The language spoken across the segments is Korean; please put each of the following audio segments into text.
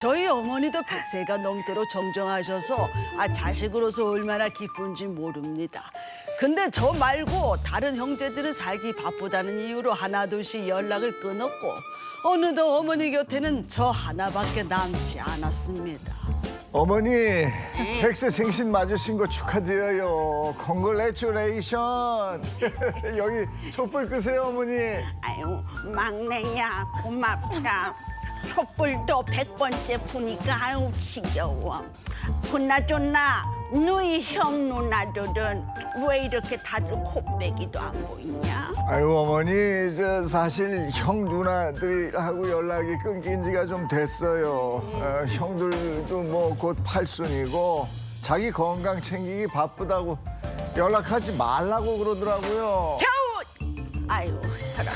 저희 어머니도 100세가 넘도록 정정하셔서 자식으로서 얼마나 기쁜지 모릅니다. 근데 저 말고 다른 형제들은 살기 바쁘다는 이유로 하나둘씩 연락을 끊었고 어느덧 어머니 곁에는 저 하나밖에 남지 않았습니다. 어머니, 100세 생신 맞으신 거 축하드려요. 컨글레츄레이션. 여기 촛불 끄세요, 어머니. 아유, 막내야 고맙다. 촛불도 100번째 푸니까 아유 지겨워. 그나저나 너희 형 누나들은 왜 이렇게 다들 코빼기도 안 보이냐? 아유, 어머니, 사실 형 누나들하고 연락이 끊긴 지가 좀 됐어요. 형들도 뭐 곧 팔순이고 자기 건강 챙기기 바쁘다고 연락하지 말라고 그러더라고요. 겨우! 아유, 저런.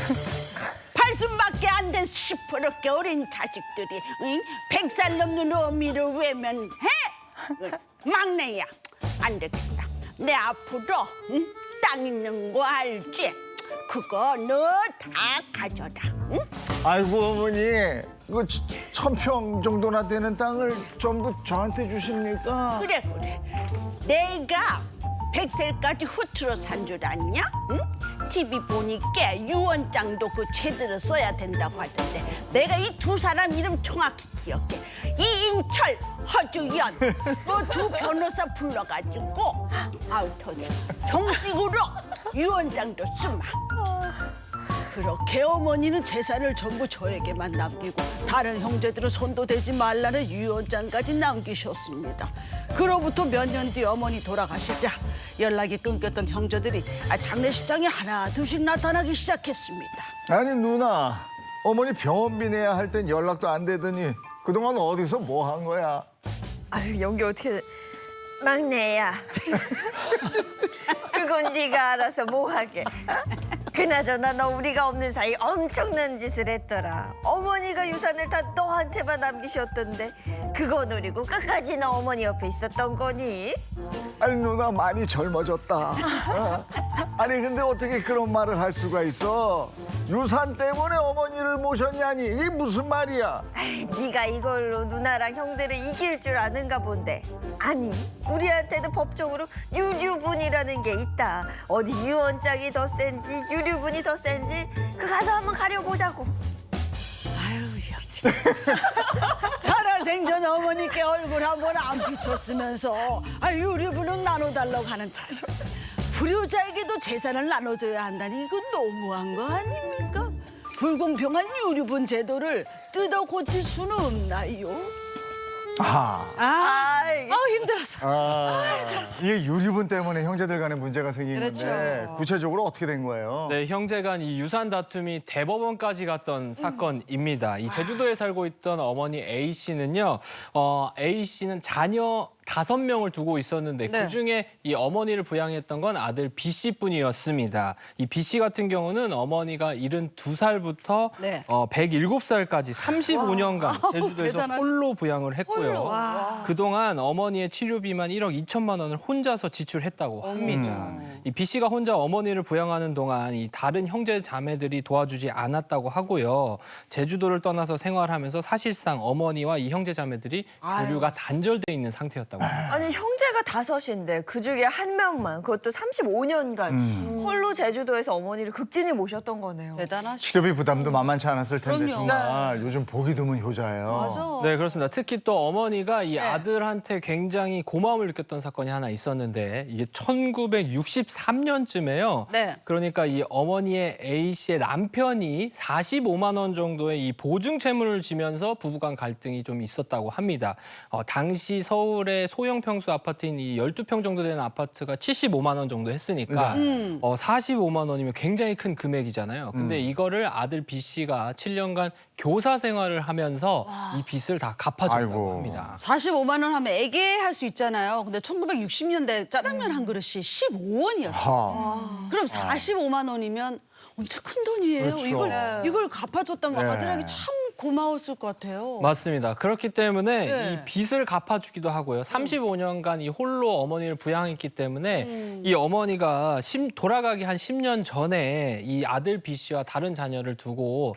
팔순밖에 안 된 시퍼렇게 어린 자식들이 응? 100살 넘는 어미를 외면해? 막내야, 안 되겠다. 내 앞으로 응? 땅 있는 거 알지? 그거 너 다 가져라. 응? 아이고, 어머니, 그 1000평 정도나 되는 땅을 전부 저한테 주십니까? 그래. 내가 100살까지 후투로 산 줄 아냐? 응? TV 보니까 유언장도 그 제대로 써야 된다고 하던데 내가 이 두 사람 이름 정확히 기억해. 이인철, 허주연 그 두 변호사 불러가지고 정식으로 유언장도 쓰마. 그렇게 어머니는 재산을 전부 저에게만 남기고 다른 형제들은 손도 대지 말라는 유언장까지 남기셨습니다. 그로부터 몇 년 뒤 어머니 돌아가시자 연락이 끊겼던 형제들이 장례식장에 하나 둘씩 나타나기 시작했습니다. 아니, 누나, 어머니 병원비 내야 할 땐 연락도 안 되더니 그동안 어디서 뭐 한 거야? 아유, 여기 어떻게 막내야. 그건 네가 알아서 뭐하게. 그나저나 너 우리가 없는 사이 엄청난 짓을 했더라. 어머니가 유산을 다 너한테만 남기셨던데 그거 노리고 끝까지 너 어머니 옆에 있었던 거니? 아니, 누나 많이 젊어졌다. 아니, 근데 어떻게 그런 말을 할 수가 있어? 유산 때문에 어머니를 모셨냐니, 이게 무슨 말이야? 에이, 네가 이걸로 누나랑 형들을 이길 줄 아는가 본데. 아니, 우리한테도 법적으로 유류분이라는 게 있다. 어디 유언장이 더 센지 유류분이 더 센지 그 가서 한번 가려보자고. 살아생전 어머니께 얼굴 한 번 안 비쳤으면서 유류분은 나눠달라고 하는 참. 불효자에게도 재산을 나눠줘야 한다니 이건 너무한 거 아닙니까? 불공평한 유류분 제도를 뜯어 고칠 수는 없나요? 힘들었어. 이게 유류분 때문에 형제들 간에 문제가 생긴 그렇죠. 건데 구체적으로 어떻게 된 거예요? 네, 형제 간 이 유산 다툼이 대법원까지 갔던 사건입니다. 이 제주도에 살고 있던 어머니 A 씨는요, A 씨는 자녀 5명을 두고 있었는데 네. 그중에 이 어머니를 부양했던 건 아들 B 씨뿐이었습니다. 이 B 씨 같은 경우는 어머니가 72살부터 네. 107살까지 35년간 제주도에서 대단하시- 홀로 부양을 했고요. 홀로, 와. 그동안 어머니의 치료비만 1억 2천만 원을 혼자서 지출했다고 합니다. 이 B 씨가 혼자 어머니를 부양하는 동안 이 다른 형제 자매들이 도와주지 않았다고 하고요. 제주도를 떠나서 생활하면서 사실상 어머니와 이 형제 자매들이 교류가 단절돼 있는 상태였다고 합니다. 아니, 형제가 5인데 그중에 한 명만 그것도 35년간 홀로 제주도에서 어머니를 극진히 모셨던 거네요. 대단하시다. 치료비 부담도 만만치 않았을 텐데 그럼요. 정말 요즘 보기 드문 효자예요. 맞아. 네, 그렇습니다. 특히 또 어머니가 이 아들한테 굉장히 고마움을 느꼈던 사건이 하나 있었는데 이게 1963년쯤에요. 네. 그러니까 이 어머니의 A 씨의 남편이 45만 원 정도의 이 보증 채무를 지면서 부부간 갈등이 좀 있었다고 합니다. 당시 서울의 소형 평수 아파트인 이 12평 정도 되는 아파트가 75만 원 정도 했으니까 45만 원이면 굉장히 큰 금액이잖아요. 근데 이거를 아들 B 씨가 7년간 교사 생활을 하면서 이 빚을 다 갚아줬다고 아이고. 합니다. 45만 원 하면 애게할 수 있잖아요. 근데 1960년대 짜장면 한 그릇이 15원이었어요. 그럼 45만 원이면 엄청 큰 돈이에요. 그렇죠. 이걸 갚아줬다면 네. 아들에게 참 고마웠을 것 같아요. 맞습니다. 그렇기 때문에 네. 이 빚을 갚아주기도 하고요. 35년간 이 홀로 어머니를 부양했기 때문에 이 어머니가 돌아가기 한 10년 전에 이 아들 B 씨와 다른 자녀를 두고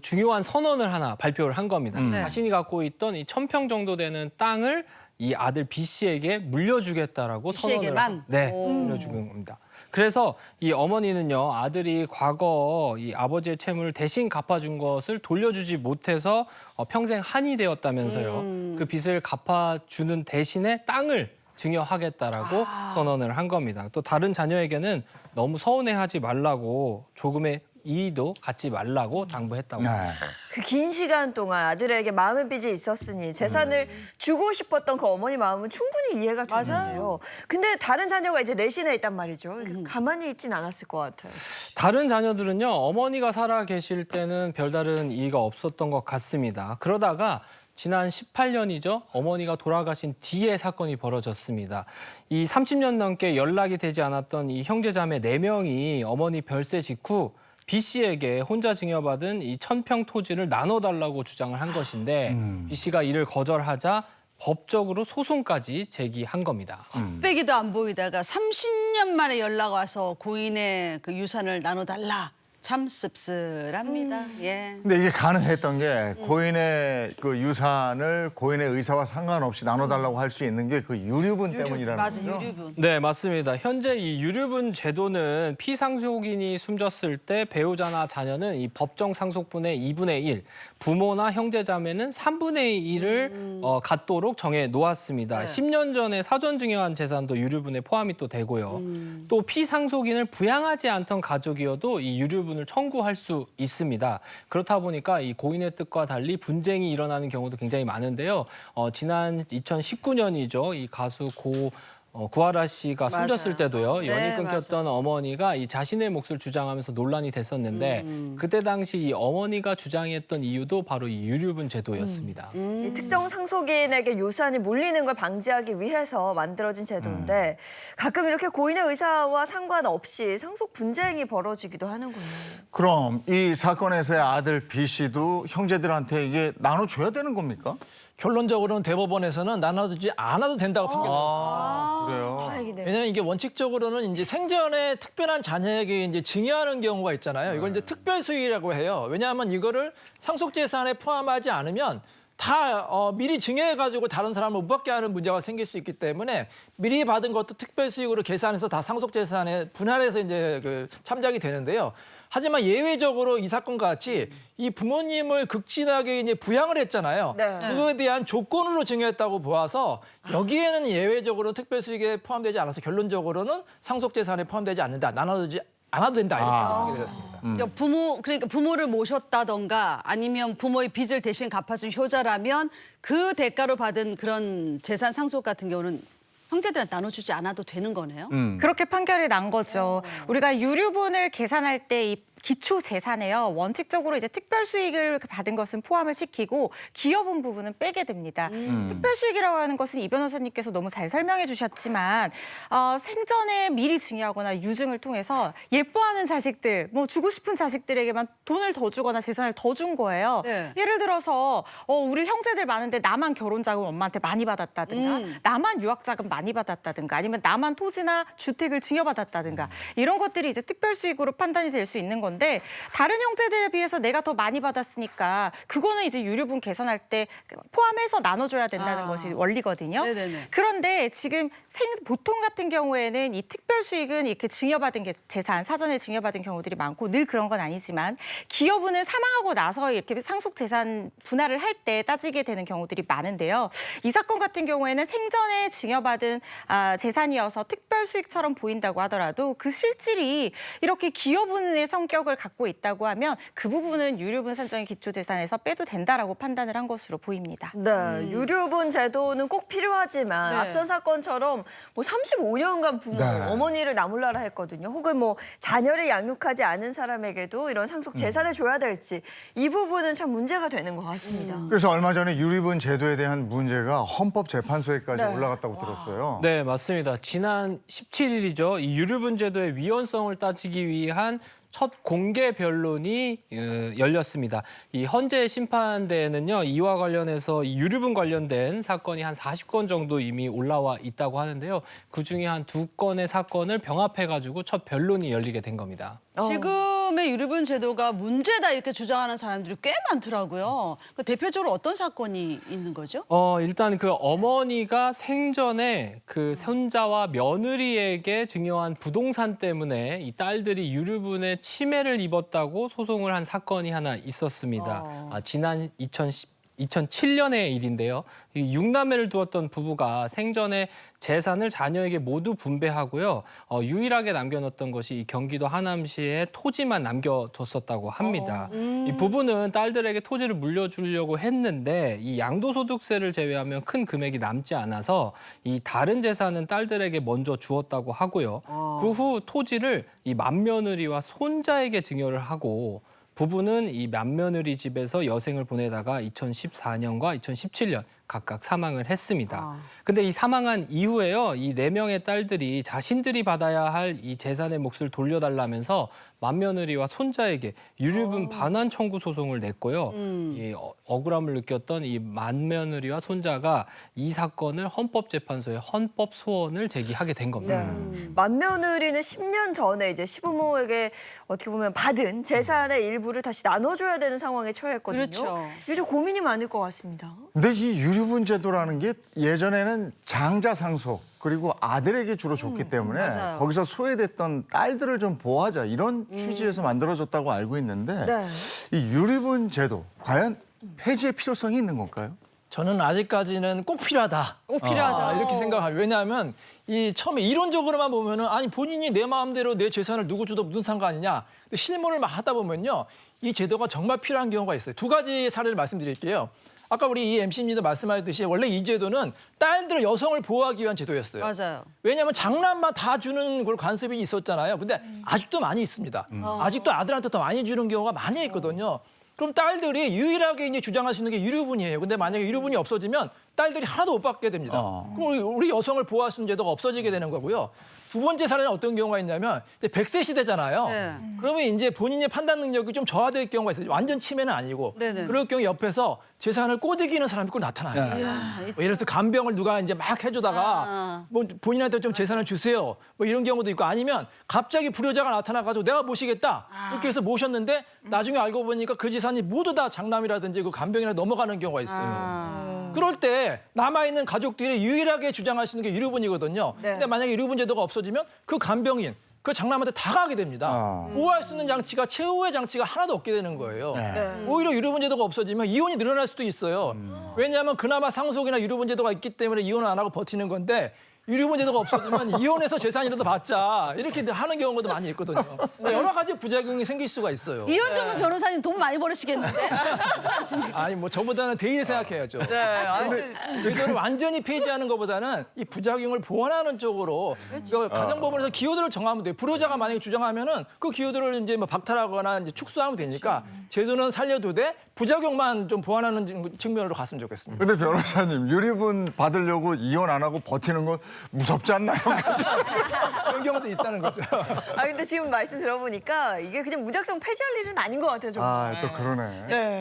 중요한 선언을 하나 발표를 한 겁니다. 자신이 갖고 있던 이 1,000평 정도 되는 땅을 이 아들 B 씨에게 물려주겠다라고 B 씨에게만? 네, 오. 물려주는 겁니다. 그래서 이 어머니는요, 아들이 과거 이 아버지의 채무를 대신 갚아준 것을 돌려주지 못해서 평생 한이 되었다면서요. 그 빚을 갚아주는 대신에 땅을 증여하겠다라고 선언을 한 겁니다. 또 다른 자녀에게는 너무 서운해하지 말라고 조금의 이의도 갖지 말라고 당부했다고 합니다. 그 긴 시간 동안 아들에게 마음의 빚이 있었으니 재산을 주고 싶었던 그 어머니 마음은 충분히 이해가 되는데요. 근데 다른 자녀가 이제 내신에 있단 말이죠. 가만히 있진 않았을 것 같아요. 다른 자녀들은요, 어머니가 살아 계실 때는 별다른 이의가 없었던 것 같습니다. 그러다가 지난 18년이죠. 어머니가 돌아가신 뒤에 사건이 벌어졌습니다. 이 30년 넘게 연락이 되지 않았던 이 형제자매 4명이 어머니 별세 직후 B 씨에게 혼자 증여받은 이 1,000평 토지를 나눠달라고 주장을 한 것인데 B 씨가 이를 거절하자 법적으로 소송까지 제기한 겁니다. 빼기도 안 보이다가 30년 만에 연락 와서 고인의 그 유산을 나눠달라. 참 씁쓸합니다. 예. 근데 이게 가능했던 게 고인의 그 유산을 고인의 의사와 상관없이 나눠달라고 할 수 있는 게 그 유류분 때문이라는 맞아, 거죠. 유류분. 네, 맞습니다. 현재 이 유류분 제도는 피상속인이 숨졌을 때 배우자나 자녀는 이 법정 상속분의 2분의 1, 부모나 형제자매는 3분의 1을 갖도록 정해 놓았습니다. 네. 10년 전에 사전 증여한 재산도 유류분에 포함이 또 되고요. 또 피상속인을 부양하지 않던 가족이어도 이 유류분을 청구할 수 있습니다. 그렇다 보니까 이 고인의 뜻과 달리 분쟁이 일어나는 경우도 굉장히 많은데요. 지난 2019년이죠. 이 가수 구하라 씨가 숨졌을 맞아요. 때도요. 네, 연이 끊겼던 어머니가 이 자신의 몫을 주장하면서 논란이 됐었는데 그때 당시 이 어머니가 주장했던 이유도 바로 이 유류분 제도였습니다. 이 특정 상속인에게 유산이 몰리는 걸 방지하기 위해서 만들어진 제도인데 가끔 이렇게 고인의 의사와 상관없이 상속 분쟁이 벌어지기도 하는군요. 그럼 이 사건에서의 아들 B 씨도 형제들한테 이게 나눠줘야 되는 겁니까? 결론적으로는 대법원에서는 나눠주지 않아도 된다고 판결했어요. 그래요. 다행이네요. 왜냐하면 이게 원칙적으로는 이제 생전에 특별한 자녀에게 이제 증여하는 경우가 있잖아요. 이걸 이제 특별 수익이라고 해요. 왜냐하면 이거를 상속재산에 포함하지 않으면 다 미리 증여해가지고 다른 사람을 못 받게 하는 문제가 생길 수 있기 때문에 미리 받은 것도 특별 수익으로 계산해서 다 상속재산에 분할해서 이제 그 참작이 되는데요. 하지만 예외적으로 이 사건과 같이 이 부모님을 극진하게 이제 부양을 했잖아요. 네. 그거에 대한 조건으로 증여했다고 보아서 여기에는 예외적으로 특별 수익에 포함되지 않아서 결론적으로는 상속재산에 포함되지 않는다. 나눠주지 않아도 된다. 이렇게 하게 되었습니다. 그러니까 부모를 모셨다던가 아니면 부모의 빚을 대신 갚아준 효자라면 그 대가로 받은 그런 재산 상속 같은 경우는 형제들한테 나눠주지 않아도 되는 거네요. 그렇게 판결이 난 거죠. 우리가 유류분을 계산할 때 이 기초 재산에요. 원칙적으로 이제 특별 수익을 받은 것은 포함을 시키고 기여분 부분은 빼게 됩니다. 특별 수익이라고 하는 것은 이 변호사님께서 너무 잘 설명해 주셨지만 생전에 미리 증여하거나 유증을 통해서 예뻐하는 자식들, 뭐 주고 싶은 자식들에게만 돈을 더 주거나 재산을 더 준 거예요. 네. 예를 들어서 우리 형제들 많은데 나만 결혼 자금 엄마한테 많이 받았다든가 나만 유학 자금 많이 받았다든가 아니면 나만 토지나 주택을 증여받았다든가 이런 것들이 이제 특별 수익으로 판단이 될 수 있는 건데 다른 형제들에 비해서 내가 더 많이 받았으니까 그거는 이제 유류분 계산할 때 포함해서 나눠줘야 된다는 것이 원리거든요. 네네네. 그런데 지금 보통 같은 경우에는 이 특별 수익은 이렇게 증여받은 게 재산, 사전에 증여받은 경우들이 많고 늘 그런 건 아니지만 기여분은 사망하고 나서 이렇게 상속 재산 분할을 할 때 따지게 되는 경우들이 많은데요. 이 사건 같은 경우에는 생전에 증여받은 재산이어서 특별 수익처럼 보인다고 하더라도 그 실질이 이렇게 기여분의 성격을 갖고 있다고 하면 그 부분은 유류분 산정의 기초재산에서 빼도 된다라고 판단을 한 것으로 보입니다. 네, 유류분 제도는 꼭 필요하지만 네. 앞선 사건처럼 뭐 35년간 부모, 네. 어머니를 나몰라라 했거든요. 혹은 뭐 자녀를 양육하지 않은 사람에게도 이런 상속 재산을 줘야 될지 이 부분은 참 문제가 되는 것 같습니다. 그래서 얼마 전에 유류분 제도에 대한 문제가 헌법재판소에까지 네. 올라갔다고 들었어요. 네, 맞습니다. 지난 17일이죠. 이 유류분 제도의 위헌성을 따지기 위한 첫 공개 변론이 열렸습니다. 이 헌재 심판대에는요, 이와 관련해서 이 유류분 관련된 사건이 한 40건 정도 이미 올라와 있다고 하는데요. 그중에 한 2건의 사건을 병합해가지고 첫 변론이 열리게 된 겁니다. 지금의 유류분 제도가 문제다 이렇게 주장하는 사람들이 꽤 많더라고요. 그 대표적으로 어떤 사건이 있는 거죠? 일단 그 어머니가 생전에 그 손자와 며느리에게 증여한 부동산 때문에 이 딸들이 유류분에 침해를 입었다고 소송을 한 사건이 하나 있었습니다. 지난 2007년의 일인데요. 이 6남매를 두었던 부부가 생전에 재산을 자녀에게 모두 분배하고요. 유일하게 남겨놓았던 것이 이 경기도 하남시에 토지만 남겨뒀었다고 합니다. 이 부부는 딸들에게 토지를 물려주려고 했는데 이 양도소득세를 제외하면 큰 금액이 남지 않아서 이 다른 재산은 딸들에게 먼저 주었다고 하고요. 그 후 토지를 이 맏며느리와 손자에게 증여를 하고 부부는 이 맏며느리 집에서 여생을 보내다가 2014년과 2017년 각각 사망을 했습니다. 근데 이 사망한 이후에요, 이 4명의 딸들이 자신들이 받아야 할 이 재산의 몫을 돌려달라면서 맏며느리와 손자에게 유류분 반환 청구 소송을 냈고요. 이 억울함을 느꼈던 이 맏며느리와 손자가 이 사건을 헌법재판소에 헌법 소원을 제기하게 된 겁니다. 맏며느리는 10년 전에 이제 시부모에게 어떻게 보면 받은 재산의 일부를 다시 나눠줘야 되는 상황에 처했거든요. 그렇죠. 이게 좀 고민이 많을 것 같습니다. 근데 이 유류분 제도라는 게 예전에는 장자 상속 그리고 아들에게 주로 줬기 때문에 맞아요. 거기서 소외됐던 딸들을 좀 보호하자 이런 취지에서 만들어졌다고 알고 있는데 네. 이 유류분 제도 과연 폐지의 필요성이 있는 건가요? 저는 아직까지는 꼭 필요하다. 꼭 필요하다. 이렇게 생각해요. 왜냐하면 이 처음에 이론적으로만 보면은 아니 본인이 내 마음대로 내 재산을 누구 주도 무슨 상관이냐. 근데 실무를 막 하다 보면요, 이 제도가 정말 필요한 경우가 있어요. 2가지 사례를 말씀드릴게요. 아까 우리 이 MC님도 말씀하셨듯이 원래 이 제도는 딸들 여성을 보호하기 위한 제도였어요. 맞아요. 왜냐하면 장난만 다 주는 걸 관습이 있었잖아요. 근데 아직도 많이 있습니다. 아직도 아들한테 더 많이 주는 경우가 많이 있거든요. 그럼 딸들이 유일하게 이제 주장할 수 있는 게 유류분이에요. 근데 만약에 유류분이 없어지면 딸들이 하나도 못 받게 됩니다. 그럼 우리 여성을 보호할 수 있는 제도가 없어지게 되는 거고요. 2번째 사례는 어떤 경우가 있냐면 이제 100세 시대잖아요. 네. 그러면 이제 본인의 판단 능력이 좀 저하될 경우가 있어요. 완전 침해는 아니고. 네네. 그럴 경우 옆에서 재산을 꼬드기는 사람이 꼭 나타나요. 뭐 예를 들어서 간병을 누가 이제 막 해주다가 뭐 본인한테 좀 재산을 주세요. 뭐 이런 경우도 있고 아니면 갑자기 불효자가 나타나가지고 내가 모시겠다. 이렇게 해서 모셨는데 나중에 알고 보니까 그 재산이 모두 다 장남이라든지 그 간병이라 넘어가는 경우가 있어요. 그럴 때 남아있는 가족들이 유일하게 주장할 수 있는 게 유류분이거든요. 네. 근데 만약에 유류분 제도가 없어지면 그 간병인, 그 장남한테 다 가게 됩니다. 보호할 수 있는 장치가 최후의 장치가 하나도 없게 되는 거예요. 오히려 유류분 제도가 없어지면 이혼이 늘어날 수도 있어요. 왜냐하면 그나마 상속이나 유류분 제도가 있기 때문에 이혼을 안 하고 버티는 건데 유류분 제도가 없어지면 이혼해서 재산이라도 받자 이렇게 하는 경우도 많이 있거든요. 여러 가지 부작용이 생길 수가 있어요. 이혼 전문 변호사님 돈 많이 벌으시겠는데? 아니 뭐 저보다는 대의를 생각해야죠. 제도를 완전히 폐지하는 것보다는 이 부작용을 보완하는 쪽으로 가정법원에서 기호들을 정하면 돼요. 불효자가 만약에 주장하면은 그 기호들을 이제 뭐 박탈하거나 이제 축소하면 되니까 제도는 살려두되 부작용만 좀 보완하는 측면으로 갔으면 좋겠습니다. 근데 변호사님 유류분 받으려고 이혼 안 하고 버티는 건 무섭지 않나요? 그런 경우도 있다는 거죠. 아 근데 지금 말씀 들어보니까 이게 그냥 무작정 폐지할 일은 아닌 것 같아요. 정말. 아, 또 그러네. 네.